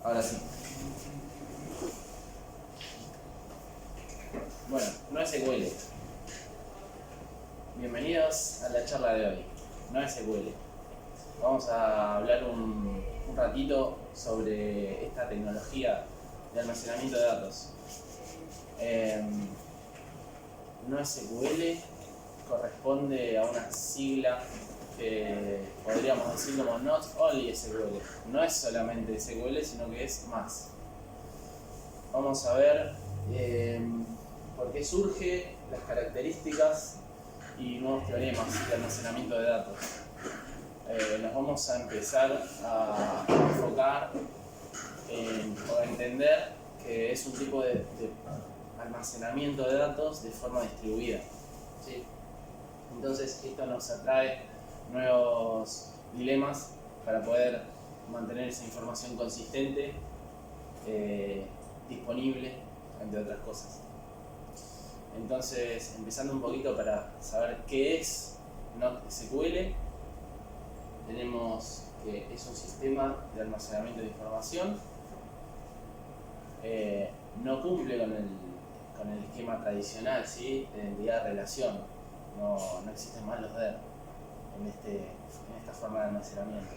Ahora sí. Bueno, NoSQL. Bienvenidos a la charla de hoy. NoSQL. Vamos a hablar un ratito sobre esta tecnología de almacenamiento de datos. NoSQL corresponde a una sigla que podríamos decir como Not Only SQL. No es solamente SQL, sino que es más. Vamos a ver por qué surge, las características y nuevos teoremas de almacenamiento de datos. Nos vamos a empezar a enfocar o a entender que es un tipo de almacenamiento de datos de forma distribuida, ¿sí? Entonces esto nos atrae nuevos dilemas para poder mantener esa información consistente, disponible, entre otras cosas. Entonces, empezando un poquito para saber qué es NoSQL, tenemos que es un sistema de almacenamiento de información. No cumple con el esquema tradicional, ¿sí? De identidad-relación. No existen más los DER en esta forma de almacenamiento.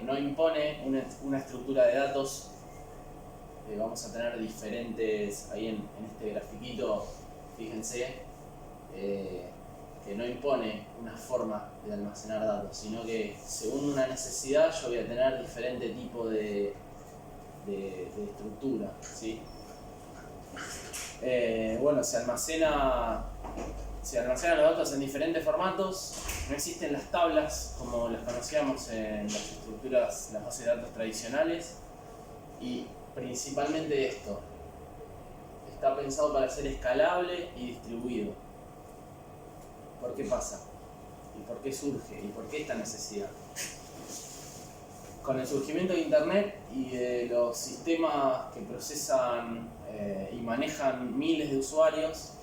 No impone una estructura de datos. Vamos a tener diferentes, ahí en este grafiquito, fíjense, que no impone una forma de almacenar datos, sino que según una necesidad yo voy a tener diferente tipo de estructura, ¿sí? Bueno, se almacenan los datos en diferentes formatos. No existen las tablas como las conocíamos en las estructuras, las bases de datos tradicionales, y principalmente esto está pensado para ser escalable y distribuido. ¿Por qué pasa? ¿Y por qué surge? ¿Y por qué esta necesidad? Con el surgimiento de Internet y de los sistemas que procesan y manejan miles de usuarios,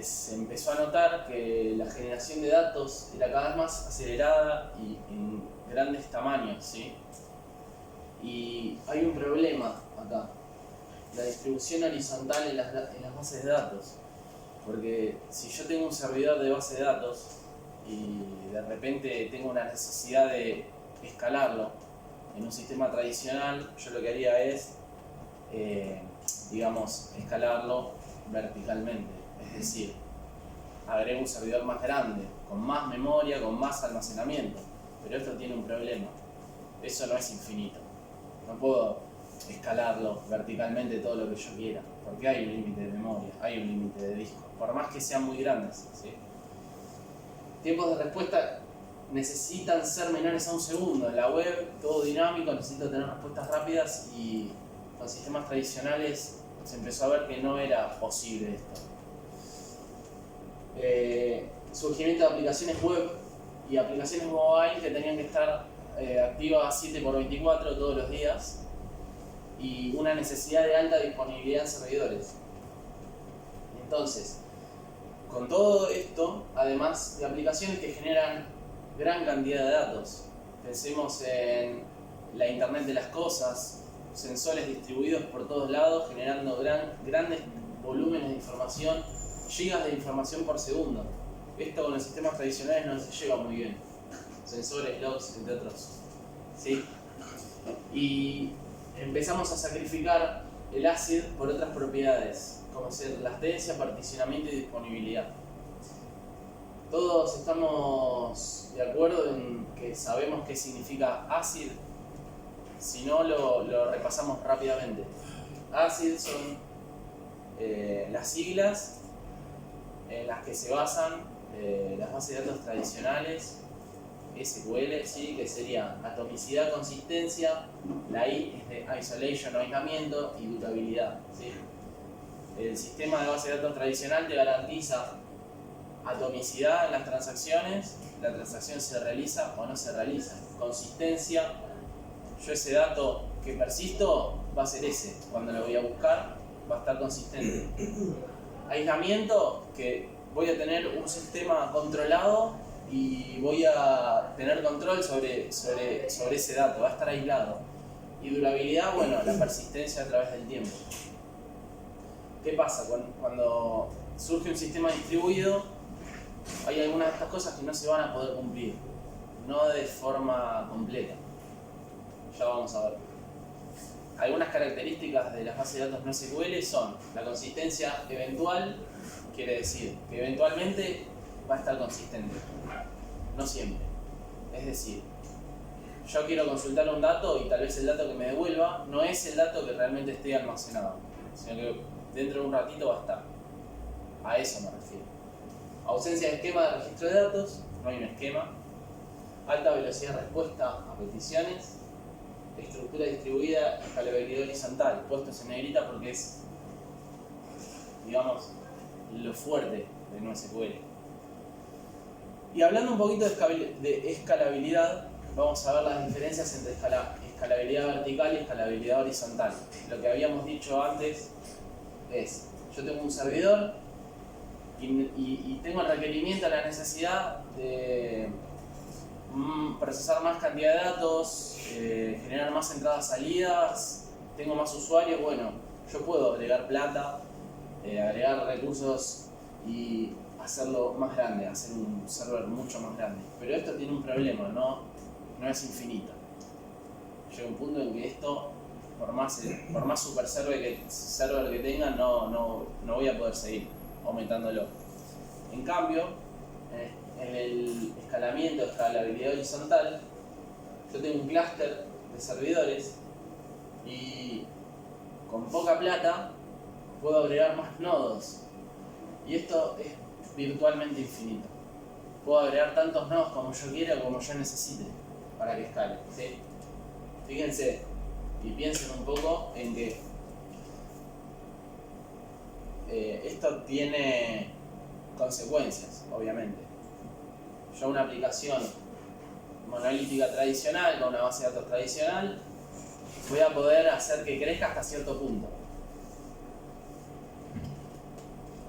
se empezó a notar que la generación de datos era cada vez más acelerada y en grandes tamaños, ¿sí? Y hay un problema acá, la distribución horizontal en las bases de datos. Porque si yo tengo un servidor de base de datos y de repente tengo una necesidad de escalarlo en un sistema tradicional, yo lo que haría es, escalarlo verticalmente. Es decir, agrego un servidor más grande, con más memoria, con más almacenamiento. Pero esto tiene un problema. Eso no es infinito. No puedo escalarlo verticalmente todo lo que yo quiera, porque hay un límite de memoria, hay un límite de disco, por más que sean muy grandes, ¿sí? Tiempos de respuesta necesitan ser menores a un segundo. En la web, todo dinámico, necesito tener respuestas rápidas, y con sistemas tradicionales se empezó a ver que no era posible esto. Surgimiento de aplicaciones web y aplicaciones mobile que tenían que estar activas 7x24 todos los días, y una necesidad de alta disponibilidad en servidores. Entonces, con todo esto, además de aplicaciones que generan gran cantidad de datos, pensemos en la Internet de las cosas, sensores distribuidos por todos lados generando grandes volúmenes de información, gigas de información por segundo. Esto con los sistemas tradicionales no se lleva muy bien. Sensores, logs, entre otros, ¿sí? Y empezamos a sacrificar el ACID por otras propiedades, como ser latencia, particionamiento y disponibilidad. Todos estamos de acuerdo en que sabemos qué significa ACID. Si no, lo repasamos rápidamente. ACID son las siglas en las que se basan las bases de datos tradicionales, SQL, ¿sí? Que sería atomicidad, consistencia, la I es de isolation o aislamiento, y dutabilidad, ¿sí? El sistema de base de datos tradicional te garantiza atomicidad en las transacciones, la transacción se realiza o no se realiza. Consistencia, yo ese dato que persisto va a ser ese, cuando lo voy a buscar va a estar consistente. Aislamiento, que voy a tener un sistema controlado y voy a tener control sobre ese dato, va a estar aislado. Y durabilidad, bueno, la persistencia a través del tiempo. ¿Qué pasa? Cuando surge un sistema distribuido, hay algunas de estas cosas que no se van a poder cumplir, no de forma completa. Ya vamos a ver. Algunas características de las bases de datos NoSQL son la consistencia eventual, quiere decir que eventualmente va a estar consistente, no siempre. Es decir, yo quiero consultar un dato y tal vez el dato que me devuelva no es el dato que realmente esté almacenado, sino que dentro de un ratito va a estar. A eso me refiero. Ausencia de esquema de registro de datos, no hay un esquema. Alta velocidad de respuesta a peticiones. Estructura distribuida, escalabilidad horizontal, puestos en negrita porque es, digamos, lo fuerte de NoSQL. Y hablando un poquito de escalabilidad, vamos a ver las diferencias entre escalabilidad vertical y escalabilidad horizontal. Lo que habíamos dicho antes es, yo tengo un servidor y tengo el requerimiento, la necesidad de procesar más cantidad de datos, generar más entradas salidas, tengo más usuarios. Bueno, yo puedo agregar plata, agregar recursos y hacerlo más grande, hacer un server mucho más grande. Pero esto tiene un problema, no es infinito. Llega un punto en que esto, por más super server que tenga, no voy a poder seguir aumentándolo. En cambio, en el escalabilidad horizontal, yo tengo un clúster de servidores y con poca plata puedo agregar más nodos. Y esto es virtualmente infinito. Puedo agregar tantos nodos como yo quiera o como yo necesite para que escale, ¿sí? Fíjense y piensen un poco en que esto tiene consecuencias, obviamente. Yo una aplicación monolítica tradicional, con una base de datos tradicional, voy a poder hacer que crezca hasta cierto punto.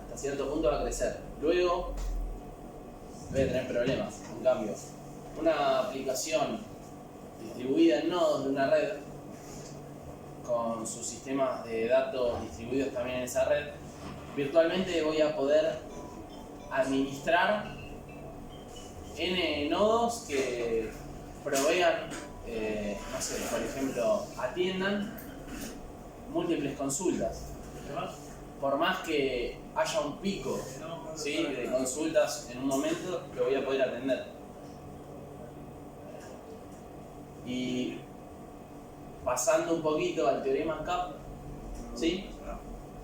Hasta cierto punto va a crecer. Luego voy a tener problemas. En cambio, una aplicación distribuida en nodos de una red, con sus sistemas de datos distribuidos también en esa red, virtualmente voy a poder administrar N nodos que provean, no sé, por ejemplo, atiendan múltiples consultas. Por más que haya un pico, ¿sí?, de consultas en un momento, lo voy a poder atender. Y pasando un poquito al teorema CAP, ¿sí?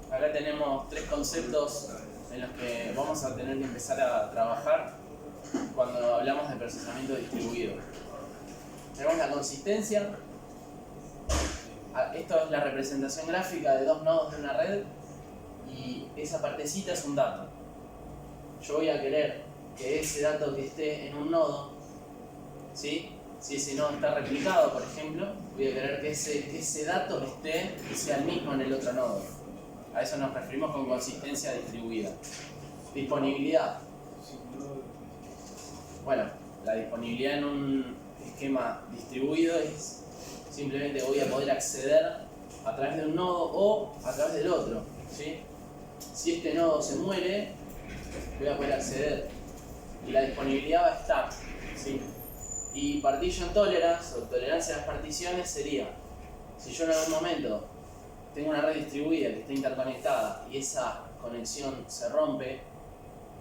Acá tenemos tres conceptos en los que vamos a tener que empezar a trabajar cuando hablamos de procesamiento distribuido. Tenemos la consistencia. Esto es la representación gráfica de dos nodos de una red y esa partecita es un dato. Yo voy a querer que ese dato que esté en un nodo, ¿sí?, si ese nodo está replicado, por ejemplo, voy a querer que ese dato sea el mismo en el otro nodo. A eso nos referimos con consistencia distribuida. Disponibilidad. Bueno, la disponibilidad en un esquema distribuido es simplemente voy a poder acceder a través de un nodo o a través del otro, ¿sí? Si este nodo se muere, voy a poder acceder y la disponibilidad va a estar, ¿sí? Y partition tolerance o tolerancia a las particiones sería, si yo en algún momento tengo una red distribuida que está interconectada y esa conexión se rompe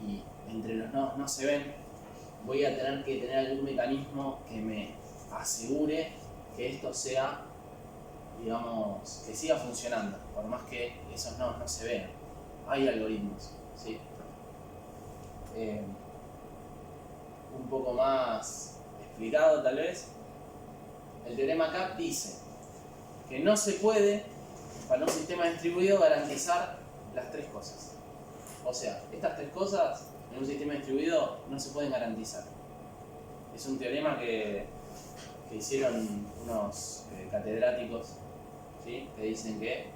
y entre los nodos no se ven, voy a tener que tener algún mecanismo que me asegure que esto sea, digamos, que siga funcionando, por más que esos nodos no se vean. Hay algoritmos, ¿sí? Un poco más explicado tal vez, el teorema CAP dice que no se puede para un sistema distribuido garantizar las tres cosas. O sea, estas tres cosas en un sistema distribuido no se pueden garantizar. Es un teorema que hicieron unos catedráticos, ¿sí?, que dicen que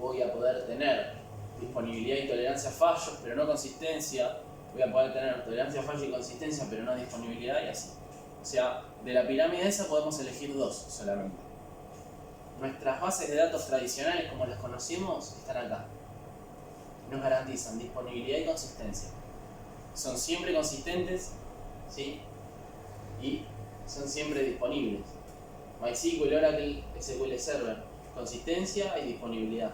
voy a poder tener disponibilidad y tolerancia a fallos, pero no consistencia. Voy a poder tener tolerancia a fallo y consistencia, pero no disponibilidad, y así. O sea, de la pirámide esa podemos elegir dos solamente. nuestras bases de datos tradicionales como las conocemos están acá. Nos garantizan disponibilidad y consistencia. Son siempre consistentes, ¿sí? Y son siempre disponibles. MySQL, Oracle, SQL Server, consistencia y disponibilidad.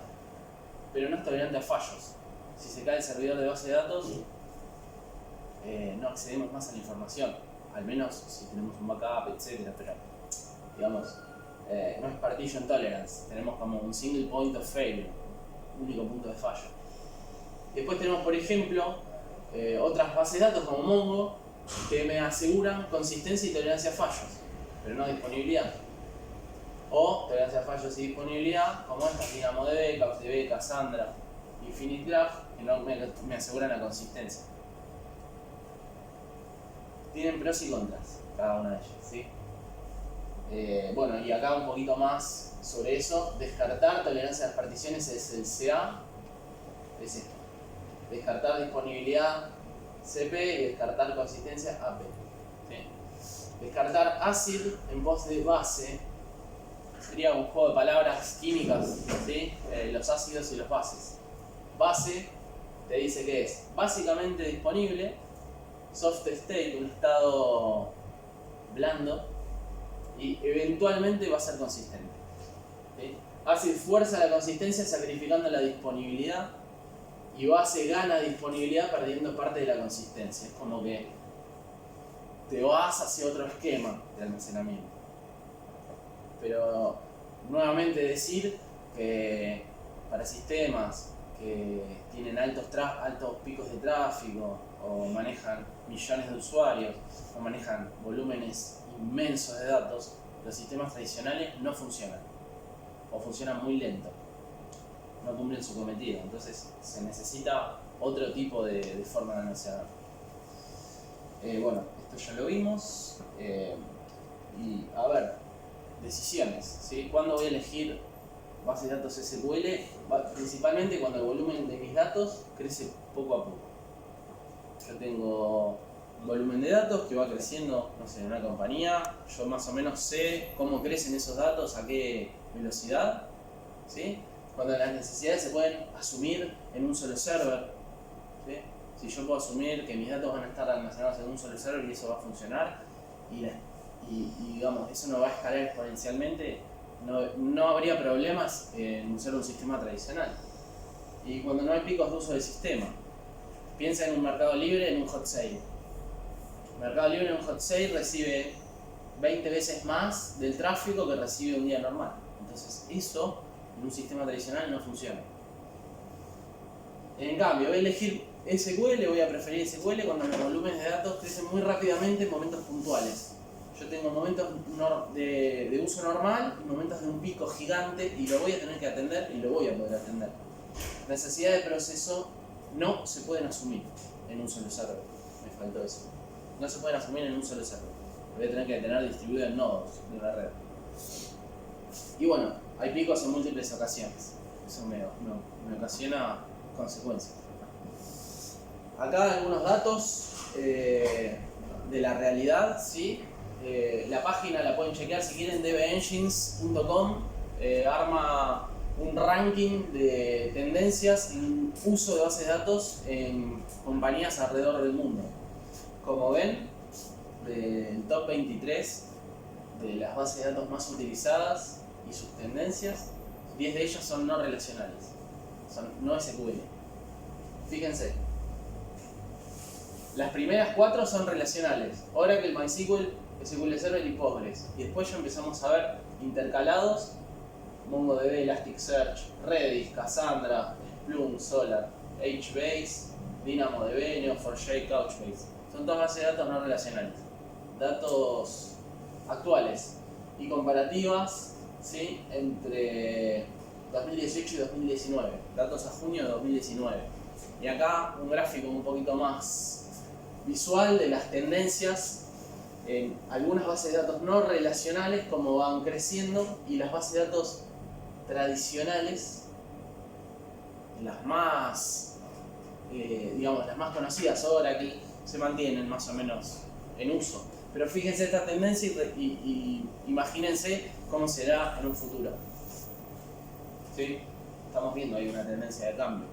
Pero no es tolerante a fallos. Si se cae el servidor de base de datos, no accedemos más a la información. Al menos si tenemos un backup, etc. Pero, digamos, no es partition tolerance. Tenemos como un single point of failure, único punto de fallo. Después tenemos, por ejemplo, otras bases de datos como Mongo, que me aseguran consistencia y tolerancia a fallos, pero no disponibilidad. O tolerancia a fallos y disponibilidad, como estas DynamoDB, CouchDB, Cassandra, Infinite Graph, que no me aseguran la consistencia. Tienen pros y contras, cada una de ellas, ¿sí? Bueno, y acá un poquito más sobre eso. Descartar tolerancia a las particiones es el CA, es esto. Descartar disponibilidad CP y descartar consistencia AP. ¿Sí? Descartar ACID en pos de base sería un juego de palabras químicas, ¿sí? Los ácidos y los bases. Base te dice que es básicamente disponible, soft state, un estado blando, y eventualmente va a ser consistente. ¿Sí? ACID fuerza la consistencia sacrificando la disponibilidad, y base gana disponibilidad perdiendo parte de la consistencia. Es como que te vas hacia otro esquema de almacenamiento. Pero nuevamente decir que para sistemas que tienen altos picos de tráfico, o manejan millones de usuarios, o manejan volúmenes inmensos de datos, los sistemas tradicionales no funcionan, o funcionan muy lento, no cumplen su cometido. Entonces se necesita otro tipo de forma de almacenar. Bueno, esto ya lo vimos. Y a ver, decisiones, ¿sí? ¿Cuándo voy a elegir base de datos SQL? Principalmente cuando el volumen de mis datos crece poco a poco. Yo tengo un volumen de datos que va creciendo, no sé, en una compañía. Yo más o menos sé cómo crecen esos datos, a qué velocidad, ¿sí? Cuando las necesidades se pueden asumir en un solo server, ¿sí? Si yo puedo asumir que mis datos van a estar almacenados en un solo server y eso va a funcionar, y digamos, eso no va a escalar exponencialmente, no habría problemas en usar un sistema tradicional. Y cuando no hay picos de uso del sistema, piensa en un mercado libre, en un hot sale. Mercado libre en un hot sale recibe 20 veces más del tráfico que recibe un día normal. Entonces eso en un sistema tradicional no funciona. En cambio, voy a elegir SQL, voy a preferir SQL cuando los volúmenes de datos crecen muy rápidamente en momentos puntuales. Yo tengo momentos de uso normal y momentos de un pico gigante, y lo voy a tener que atender y lo voy a poder atender. Necesidades de proceso no se pueden asumir en un solo server. Me faltó eso. No se pueden asumir en un solo server. Lo voy a tener que tener distribuido en nodos de una red. Y bueno, hay picos en múltiples ocasiones. Eso me ocasiona consecuencias. Acá algunos datos de la realidad, ¿sí? La página la pueden chequear si quieren, dbengines.com, arma un ranking de tendencias en uso de bases de datos en compañías alrededor del mundo. Como ven, del top 23 de las bases de datos más utilizadas y sus tendencias, 10 de ellas son no relacionales, son no SQL. Fíjense, las primeras 4 son relacionales: Oracle, MySQL, SQL Server y Postgres. Y después ya empezamos a ver intercalados MongoDB, Elasticsearch, Redis, Cassandra, Splunk, Solr, HBase, DynamoDB, Neo4j, Couchbase. Son todas bases de datos no relacionales. Datos actuales y comparativas, ¿sí? Entre 2018 y 2019. Datos a junio de 2019. Y acá un gráfico un poquito más visual de las tendencias en algunas bases de datos no relacionales, cómo van creciendo, y las bases de datos tradicionales, las más, digamos, las más conocidas, Oracle, se mantienen más o menos en uso. Pero fíjense esta tendencia y imagínense cómo será en un futuro. ¿sí? Estamos viendo ahí una tendencia de cambio.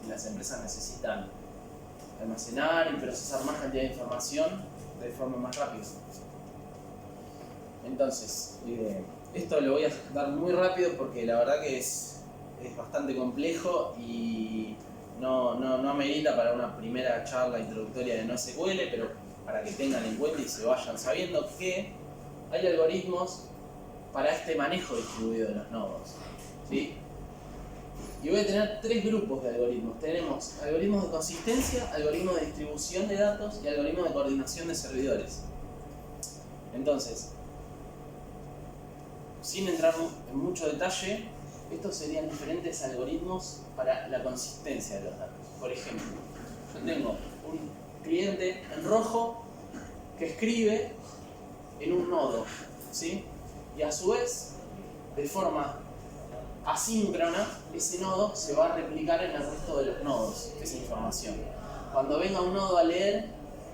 Las empresas necesitan almacenar y procesar más cantidad de información de forma más rápida. Entonces, esto lo voy a dar muy rápido porque la verdad que es bastante complejo y no amerita para una primera charla introductoria de NoSQL, pero para que tengan en cuenta y se vayan sabiendo que hay algoritmos para este manejo distribuido de los nodos, ¿sí? Y voy a tener tres grupos de algoritmos. Tenemos algoritmos de consistencia, algoritmos de distribución de datos y algoritmos de coordinación de servidores. Entonces, sin entrar en mucho detalle, estos serían diferentes algoritmos para la consistencia de los datos. Por ejemplo, yo tengo un cliente en rojo que escribe en un nodo, ¿sí? Y a su vez, de forma asíncrona, ese nodo se va a replicar en el resto de los nodos, esa información. Cuando venga un nodo a leer,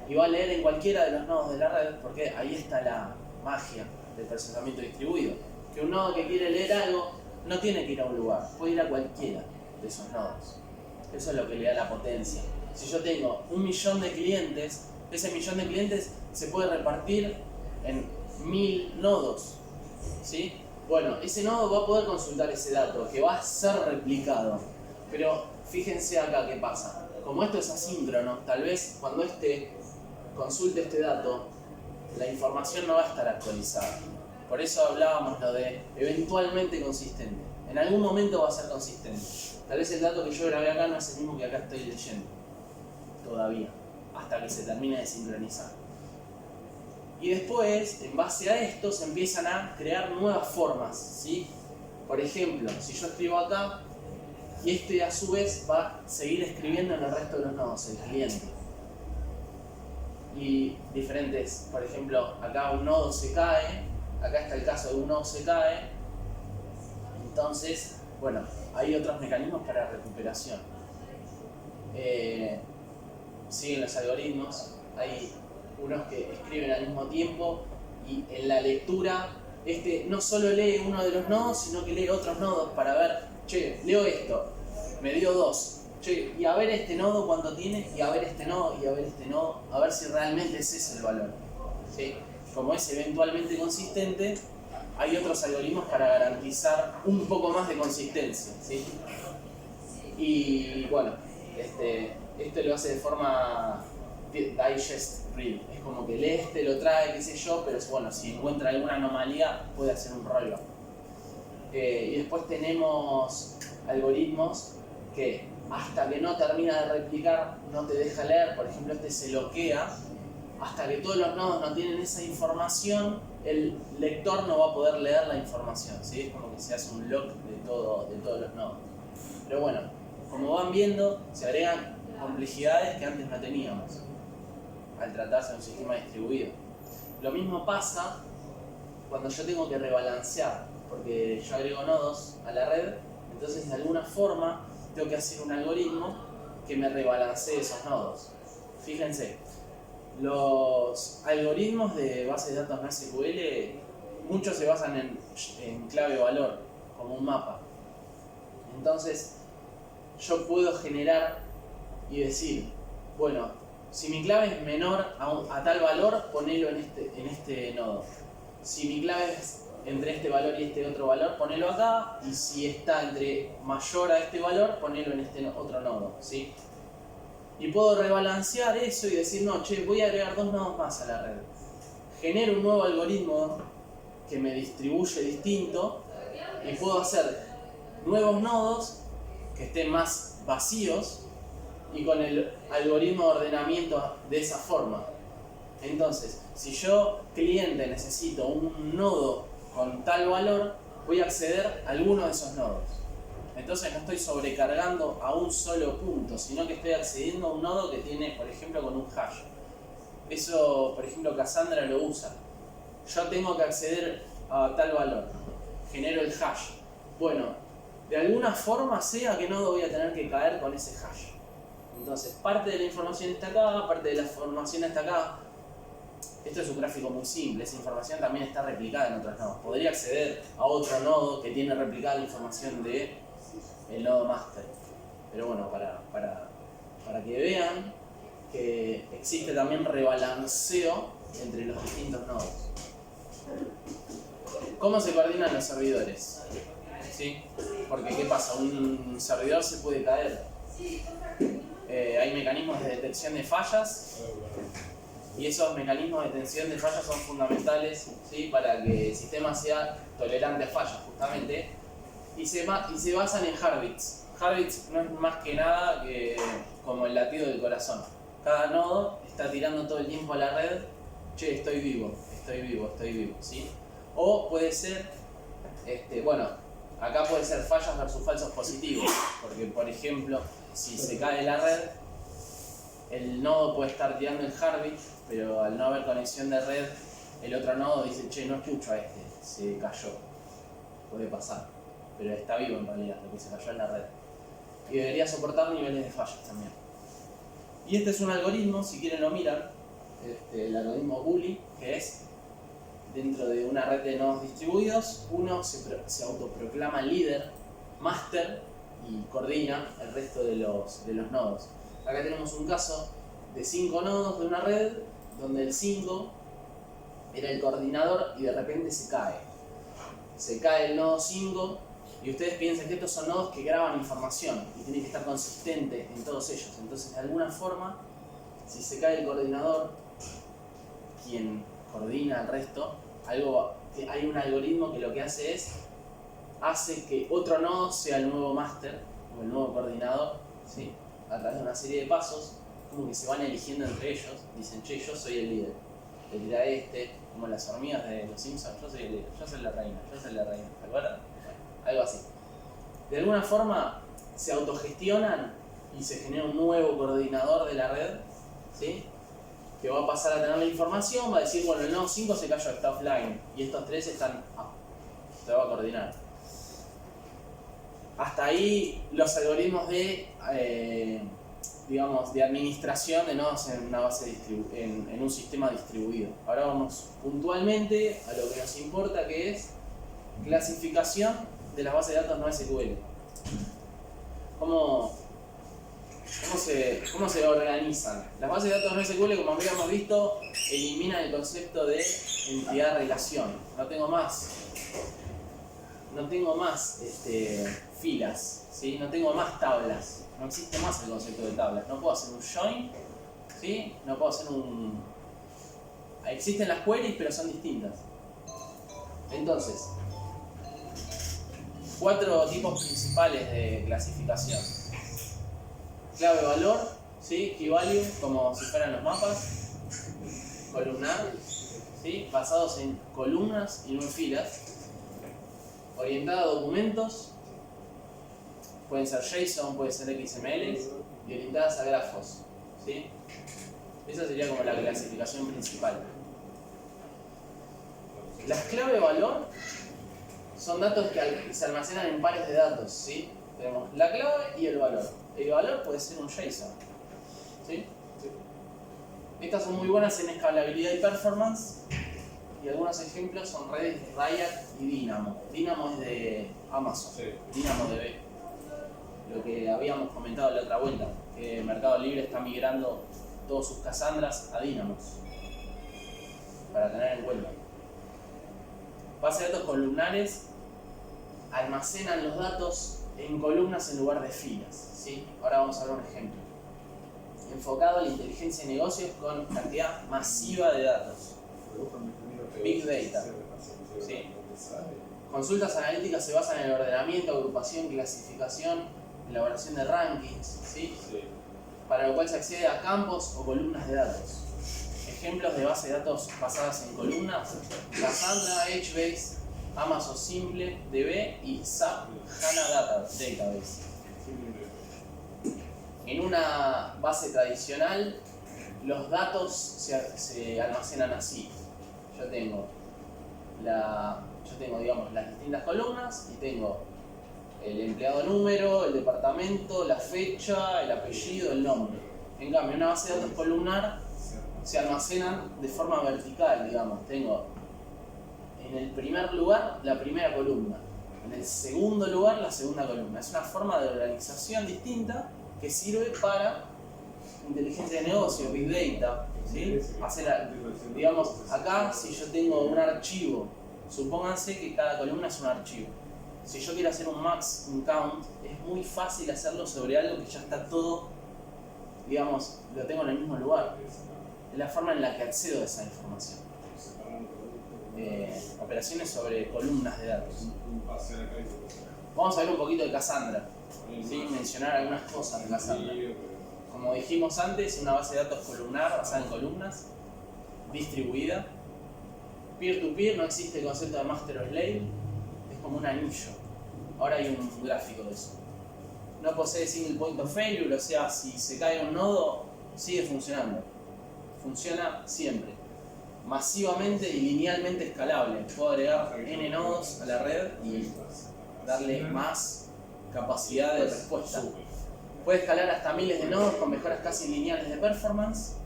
y va a leer en cualquiera de los nodos de la red, porque ahí está la magia del procesamiento distribuido, que un nodo que quiere leer algo no tiene que ir a un lugar, puede ir a cualquiera de esos nodos. Eso es lo que le da la potencia. Si yo tengo 1.000.000 de clientes, ese 1.000.000 de clientes se puede repartir en 1.000 nodos, ¿sí? Bueno, ese nodo va a poder consultar ese dato, que va a ser replicado. Pero fíjense acá qué pasa. Como esto es asíncrono, tal vez cuando consulte este dato, la información no va a estar actualizada. Por eso hablábamos lo de eventualmente consistente. En algún momento va a ser consistente. Tal vez el dato que yo grabé acá no es el mismo que acá estoy leyendo. Todavía. Hasta que se termine de sincronizar. Y después, en base a esto, se empiezan a crear nuevas formas, ¿sí? Por ejemplo, si yo escribo acá, y este a su vez va a seguir escribiendo en el resto de los nodos, el cliente. Y diferentes, por ejemplo, acá un nodo se cae, acá está el caso de un nodo se cae, entonces, bueno, hay otros mecanismos para recuperación. Siguen los algoritmos, hay unos que escriben al mismo tiempo y en la lectura no solo lee uno de los nodos, sino que lee otros nodos para ver, che, leo esto, me dio 2, che, y a ver este nodo cuánto tiene, y a ver este nodo, y a ver este nodo, a ver si realmente ese es el valor, ¿sí? Como es eventualmente consistente, hay otros algoritmos para garantizar un poco más de consistencia, ¿sí? Y bueno, esto lo hace de forma digest read, es como que lee lo trae, qué sé yo, pero bueno, si encuentra alguna anomalía puede hacer un rollback. Y después tenemos algoritmos que hasta que no termina de replicar no te deja leer. Por ejemplo, se loquea hasta que todos los nodos no tienen esa información, el lector no va a poder leer la información, ¿sí? Es como que se hace un lock de todos los nodos. Pero bueno, como van viendo, se agregan complejidades que antes no teníamos al tratarse de un sistema distribuido. Lo mismo pasa cuando yo tengo que rebalancear, porque yo agrego nodos a la red, entonces de alguna forma tengo que hacer un algoritmo que me rebalancee esos nodos. Fíjense, los algoritmos de base de datos NoSQL, muchos se basan en clave valor, como un mapa. Entonces, yo puedo generar y decir, bueno, si mi clave es menor a tal valor, ponelo en este nodo. Si mi clave es entre este valor y este otro valor, ponelo acá. Y si está mayor a este valor, ponelo en este otro nodo, ¿sí? Y puedo rebalancear eso y decir, no, che, voy a agregar 2 nodos más a la red. Genero un nuevo algoritmo que me distribuye distinto y puedo hacer nuevos nodos que estén más vacíos y con el algoritmo de ordenamiento de esa forma. Entonces, si yo, cliente, necesito un nodo con tal valor, voy a acceder a alguno de esos nodos. Entonces no estoy sobrecargando a un solo punto, sino que estoy accediendo a un nodo que tiene, por ejemplo, con un hash. Eso, por ejemplo, Cassandra lo usa. Yo tengo que acceder a tal valor, genero el hash. Bueno, de alguna forma sé a qué nodo voy a tener que caer con ese hash. Entonces, parte de la información está acá, parte de la información está acá. esto es un gráfico muy simple, esa información también está replicada en otros nodos. Podría acceder a otro nodo que tiene replicada la información del nodo master. Pero bueno, para que vean que existe también rebalanceo entre los distintos nodos. ¿Cómo se coordinan los servidores? ¿Sí? Porque ¿qué pasa? Un servidor se puede caer. Hay mecanismos de detección de fallas y esos mecanismos de detección de fallas son fundamentales, ¿sí? Para que el sistema sea tolerante a fallas justamente y se basan en heartbeats. Heartbeats no es más que nada que como el latido del corazón. Cada nodo está tirando todo el tiempo a la red, che, estoy vivo, ¿sí? O puede ser, bueno, acá puede ser fallas versus falsos positivos, porque por ejemplo, si se cae la red, el nodo puede estar tirando el heartbeat, pero al no haber conexión de red, el otro nodo dice, che, no escucho a se cayó. Puede pasar, pero está vivo en realidad, lo que se cayó en la red. Y debería soportar niveles de fallas también. Y este es un algoritmo, si quieren lo miran, el algoritmo Bully, que es dentro de una red de nodos distribuidos, uno se autoproclama líder, máster y coordina el resto de los nodos. Acá tenemos un caso de 5 nodos de una red donde el 5 era el coordinador y de repente se cae. Se cae el nodo 5 y ustedes piensan que estos son nodos que graban información y tienen que estar consistentes en todos ellos. Entonces, de alguna forma, si se cae el coordinador, quien coordina el resto, hay un algoritmo que lo que hace que otro nodo sea el nuevo máster o el nuevo coordinador, ¿sí? A través de una serie de pasos, como que se van eligiendo entre ellos, dicen, che, yo soy el líder, le tira como las hormigas de los Simpsons, yo soy el líder, yo soy la reina, ¿te acuerdas? Bueno, algo así. De alguna forma se autogestionan y se genera un nuevo coordinador de la red, ¿sí? Que va a pasar a tener la información, va a decir, bueno, el nodo 5 se cayó, está offline, y estos 3 están up, se va a coordinar. Hasta ahí los algoritmos de administración de nodos en una base en un sistema distribuido. Ahora vamos puntualmente a lo que nos importa, que es clasificación de las bases de datos no SQL. ¿Cómo se organizan? Las bases de datos no SQL, como habíamos visto, eliminan el concepto de entidad-relación. No tengo más filas, ¿sí? No tengo más tablas. No existe más el concepto de tablas. No puedo hacer un join, ¿sí? No puedo hacer un... Existen las queries, pero son distintas. Entonces, 4 tipos principales de clasificación. Clave valor, ¿sí? Key value, como si fueran los mapas. Columnar, ¿sí? Basados en columnas y no en filas. Orientada a documentos, pueden ser JSON, pueden ser XML, y orientadas a grafos, ¿sí? Esa sería como la clasificación principal. Las clave valor son datos que se almacenan en pares de datos, ¿sí? Tenemos la clave y el valor. El valor puede ser un JSON, ¿sí? Estas son muy buenas en escalabilidad y performance. Y algunos ejemplos son Redis, Riot y Dynamo. Dynamo es de Amazon, sí. DynamoDB. Lo que habíamos comentado la otra vuelta, que Mercado Libre está migrando todos sus Cassandras a Dynamos, para tener en cuenta. Bases de datos columnares almacenan los datos en columnas en lugar de filas, ¿sí? Ahora vamos a ver un ejemplo. Enfocado a la inteligencia de negocios con cantidad masiva de datos. Big Data. Sí. Consultas analíticas se basan en el ordenamiento, agrupación, clasificación, elaboración de rankings, ¿sí? Para lo cual se accede a campos o columnas de datos. Ejemplos de bases de datos basadas en columnas: Cassandra, HBase, Amazon Simple DB y SAP HANA Database. En una base tradicional, los datos se almacenan así. Yo tengo digamos, las distintas columnas y tengo el empleado número, el departamento, la fecha, el apellido, el nombre. En cambio, una base de datos columnar se almacenan de forma vertical, digamos. Tengo en el primer lugar la primera columna, en el segundo lugar la segunda columna. Es una forma de organización distinta que sirve para inteligencia de negocio, big data, ¿sí? Digamos, acá si yo tengo un archivo, supónganse que cada columna es un archivo. Si yo quiero hacer un max, un count, es muy fácil hacerlo sobre algo que ya está todo, digamos, lo tengo en el mismo lugar. Es la forma en la que accedo a esa información. Operaciones sobre columnas de datos. Vamos a ver un poquito de Cassandra, ¿sí? Mencionar algunas cosas de Cassandra. Como dijimos antes, una base de datos columnar basada en columnas, distribuida. Peer-to-peer, no existe el concepto de master o slave, es como un anillo. Ahora hay un gráfico de eso. No posee single point of failure, o sea, si se cae un nodo, sigue funcionando. Funciona siempre. Masivamente y linealmente escalable. Puedo agregar n nodos a la red y darle más capacidad de respuesta. Puede escalar hasta miles de nodos con mejoras casi lineales de performance,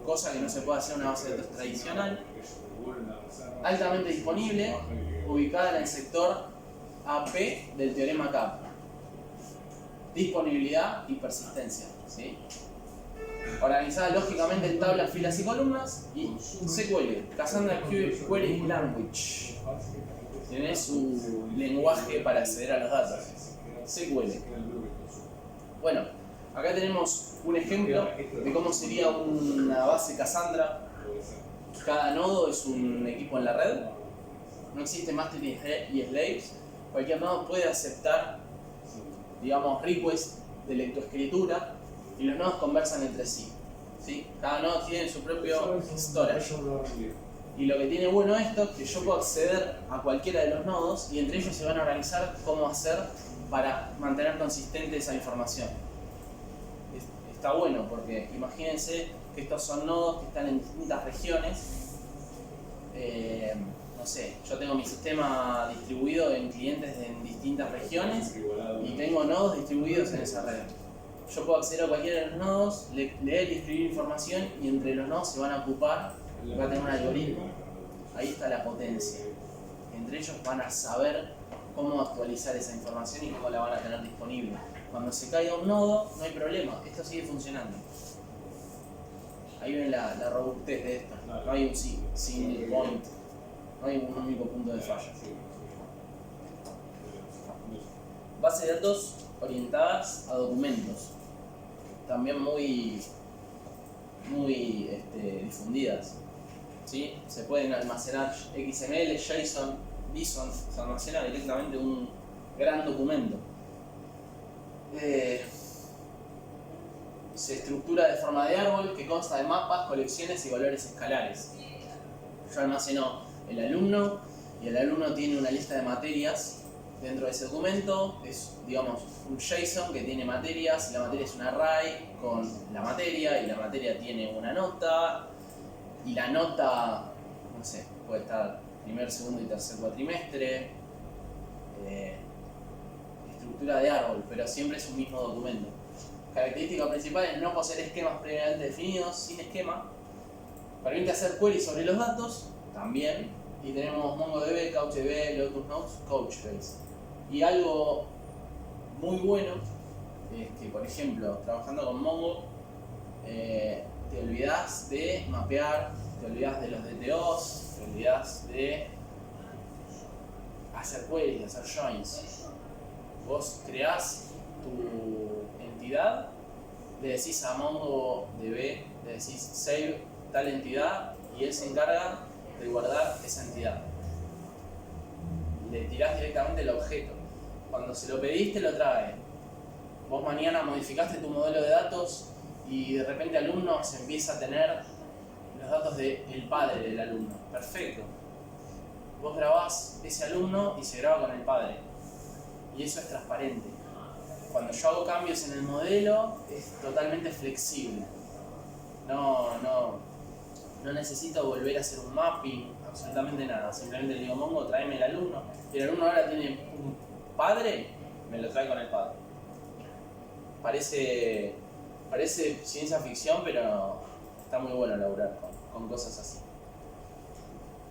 cosa que no se puede hacer en una base de datos tradicional. Altamente disponible, ubicada en el sector AP del teorema CAP. Disponibilidad y persistencia, ¿sí? Organizada lógicamente en tablas, filas y columnas. Y SQL, Cassandra Query Language. Tiene su lenguaje para acceder a los datos. SQL. Bueno, acá tenemos un ejemplo de cómo sería una base Cassandra. Cada nodo es un equipo en la red. No existe master y slaves. Cualquier nodo puede aceptar, digamos, requests de lectoescritura y los nodos conversan entre sí, ¿sí? Cada nodo tiene su propio storage. Y lo que tiene bueno esto es que yo puedo acceder a cualquiera de los nodos y entre ellos se van a organizar cómo hacer para mantener consistente esa información. Está bueno porque imagínense que estos son nodos que están en distintas regiones. No sé, yo tengo mi sistema distribuido en clientes en distintas regiones y tengo nodos distribuidos en esa red. Yo puedo acceder a cualquiera de los nodos, leer y escribir información y entre los nodos se van a ocupar, va a tener un algoritmo. Ahí está la potencia. Entre ellos van a saber cómo actualizar esa información y cómo la van a tener disponible. Cuando se caiga un nodo, no hay problema, esto sigue funcionando. Ahí ven la robustez de esto. No hay un single point, no hay un único punto de falla. Base de datos orientadas a documentos, también muy difundidas, ¿sí? Se pueden almacenar XML, JSON, BSON, se almacena directamente un gran documento. Se estructura de forma de árbol que consta de mapas, colecciones y valores escalares. Yo almaceno el alumno y el alumno tiene una lista de materias dentro de ese documento. Es, digamos, un JSON que tiene materias y la materia es un array con la materia y la materia tiene una nota y la nota, no sé, puede estar primer, segundo y tercer cuatrimestre. Estructura de árbol, pero siempre es un mismo documento. Característica principal es no poseer esquemas previamente definidos, sin esquema. Permite hacer queries sobre los datos, también. Y tenemos MongoDB, CouchDB, Lotus Notes, Couchbase. Y algo muy bueno es que, por ejemplo, trabajando con Mongo, te olvidas de mapear, te olvidas de los DTOs, te olvidas de hacer queries, de hacer joins. Vos creás tu entidad, le decís a MongoDB, le decís save tal entidad y él se encarga de guardar esa entidad. Le tirás directamente el objeto. Cuando se lo pediste, lo trae. Vos mañana modificaste tu modelo de datos y de repente alumno se empieza a tener los datos del padre del alumno. Perfecto. Vos grabás ese alumno y se graba con el padre. Y eso es transparente. Cuando yo hago cambios en el modelo, es totalmente flexible. No necesito volver a hacer un mapping, absolutamente nada. Simplemente le digo, Mongo, tráeme el alumno. Y el alumno ahora tiene un padre, me lo trae con el padre. Parece ciencia ficción, pero está muy bueno laburar con cosas así.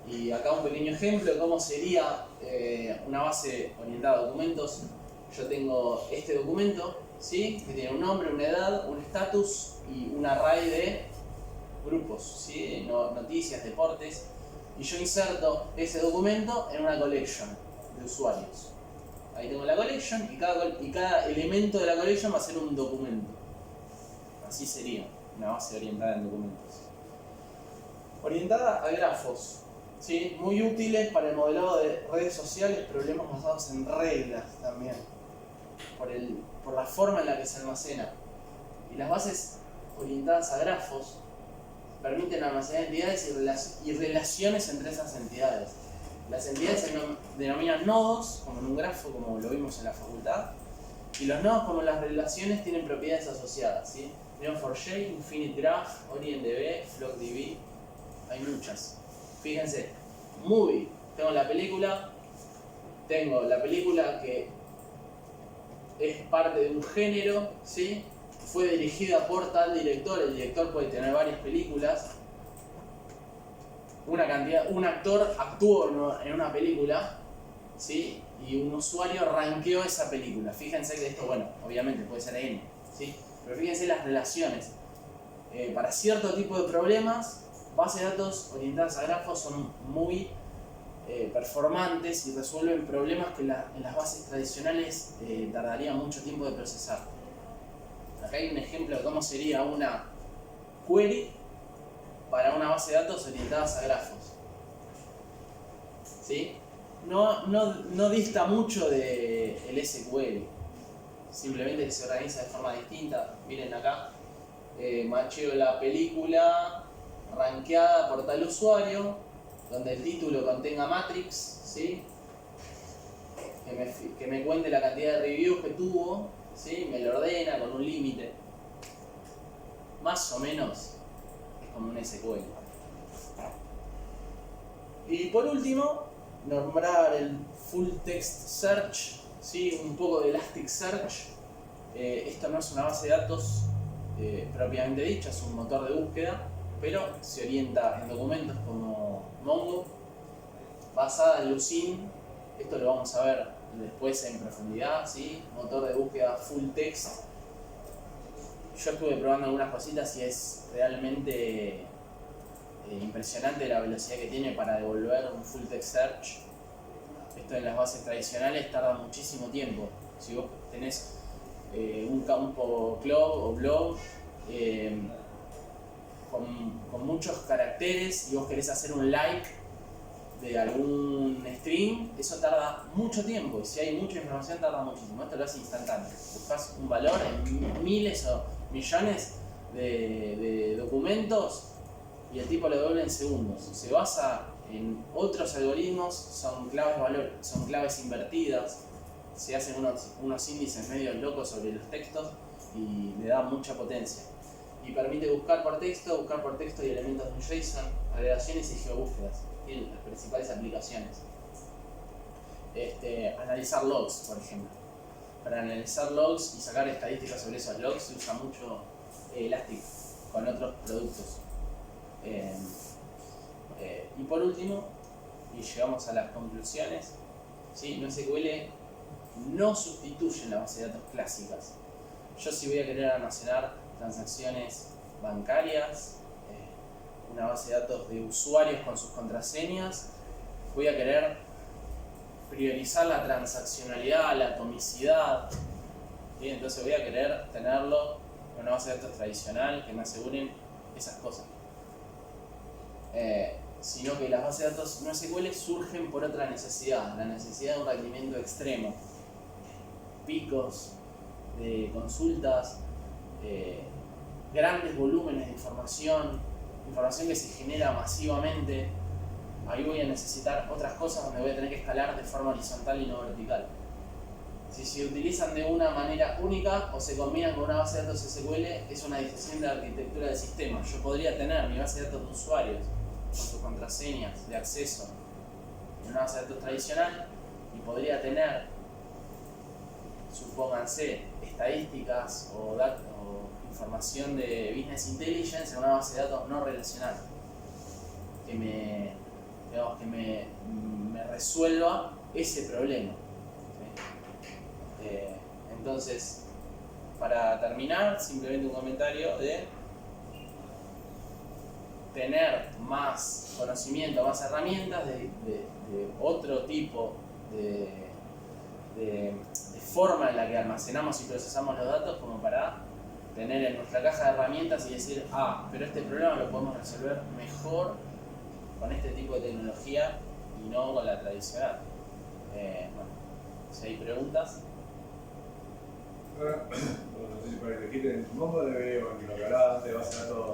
Y acá un pequeño ejemplo de cómo sería una base orientada a documentos. Yo tengo este documento, ¿sí? Que tiene un nombre, una edad, un estatus y un array de grupos, ¿sí? Noticias, deportes. Y yo inserto ese documento en una collection de usuarios. Ahí tengo la collection y cada elemento de la collection va a ser un documento. Así sería una base orientada en documentos. Orientada a grafos, ¿sí? Muy útiles para el modelado de redes sociales, problemas basados en reglas también, por la forma en la que se almacena. Y las bases orientadas a grafos permiten almacenar entidades y relaciones entre esas entidades. Las entidades se denominan nodos, como en un grafo, como lo vimos en la facultad, y los nodos, como las relaciones, tienen propiedades asociadas, ¿sí? Neo4j, Infinite Graph, OrientDB, FlockDB, hay muchas. Fíjense, Movie, tengo la película que es parte de un género, ¿sí? Fue dirigida por tal director, el director puede tener varias películas, un actor actuó en una película, ¿sí? Y un usuario rankeó esa película. Fíjense que esto, bueno, obviamente puede ser N, ¿sí? Pero fíjense las relaciones. Para cierto tipo de problemas, bases de datos orientadas a grafos son muy performantes y resuelven problemas que en las bases tradicionales tardaría mucho tiempo de procesar. Acá hay un ejemplo de cómo sería una query para una base de datos orientadas a grafos, ¿sí? No dista mucho del SQL, simplemente que se organiza de forma distinta. Miren acá, macheo la película rankeada por tal usuario, donde el título contenga matrix, ¿sí? Que me cuente la cantidad de reviews que tuvo, ¿sí? Me lo ordena con un límite. Más o menos es como un SQL. Y por último, nombrar el Full Text Search, ¿sí? Un poco de Elasticsearch. Esto no es una base de datos propiamente dicha, es un motor de búsqueda, pero se orienta en documentos como Mongo, basada en Lucene. Esto lo vamos a ver después en profundidad, ¿sí? Motor de búsqueda full text. Yo estuve probando algunas cositas y es realmente impresionante la velocidad que tiene para devolver un full text search. Esto en las bases tradicionales tarda muchísimo tiempo. Si vos tenés un campo clog o blob con muchos caracteres y vos querés hacer un like de algún string, eso tarda mucho tiempo, y si hay mucha información tarda muchísimo. Esto lo hace instantáneo. Buscas un valor en miles o millones de documentos y el tipo lo devuelve en segundos. Se basa en otros algoritmos, son claves invertidas, se hacen unos índices medio locos sobre los textos y le da mucha potencia. Y permite buscar por texto y elementos de un JSON, agregaciones y geobúsquedas. Tienen las principales aplicaciones. Analizar logs, por ejemplo. Para analizar logs y sacar estadísticas sobre esos logs se usa mucho Elastic con otros productos. Y por último, y llegamos a las conclusiones, ¿sí? NoSQL no sustituye la base de datos clásicas. Yo si voy a querer almacenar transacciones bancarias, una base de datos de usuarios con sus contraseñas, voy a querer priorizar la transaccionalidad, la atomicidad, ¿sí? Entonces voy a querer tenerlo en una base de datos tradicional que me aseguren esas cosas. Sino que las bases de datos no SQL surgen por otra necesidad, la necesidad de un rendimiento extremo, picos de consultas, grandes volúmenes de información que se genera masivamente. Ahí voy a necesitar otras cosas donde voy a tener que escalar de forma horizontal y no vertical. Si se utilizan de una manera única o se combinan con una base de datos SQL, es una decisión de arquitectura del sistema. Yo podría tener mi base de datos de usuarios con sus contraseñas de acceso en una base de datos tradicional y podría tener, supónganse, estadísticas o información de Business Intelligence en una base de datos no relacional que me resuelva ese problema. ¿Sí? Entonces, para terminar, simplemente un comentario de tener más conocimiento, más herramientas de otro tipo de forma en la que almacenamos y procesamos los datos, como para tener en nuestra caja de herramientas y decir, pero este problema lo podemos resolver mejor con este tipo de tecnología y no con la tradicional. Bueno, si hay preguntas. No sé si para elegir en Mongo, en lo que hablaba antes de base de datos